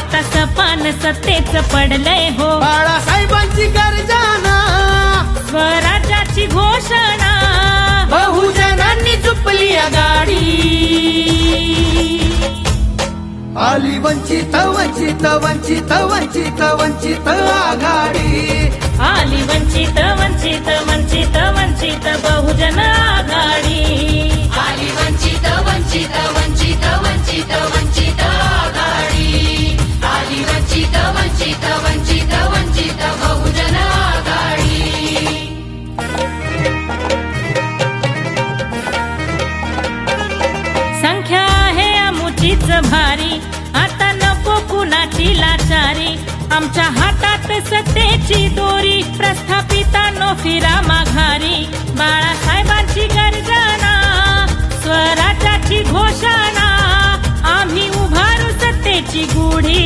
आता सपान सत्तेच पडलंय हो, बाळासाहेबांची गर्जना, स्वराज्याची घोषणा, बहुजनांनी झुपली आघाडी, आली वंचित वंचित वंचित वंचित वंचित आघाडी, आली वंचित वंचित वंचित वंचित बहुजन आघाडी, आली वंचित वंचित वंचित वंचित वंचित आघाडी, आली वंचित वंचित वंचित वंचित बहुजन आघाडी. संख्या आहे अमुचीच भारी, आता नको कुणाची लाचारी, आमच्या हातात सत्तेची दोरी, प्रस्थापितांनो फिरा माघारी, बाळासाहेबांची गर्जना, स्वराज्याची घोषणा, आम्ही उभारू सत्तेची गुढी.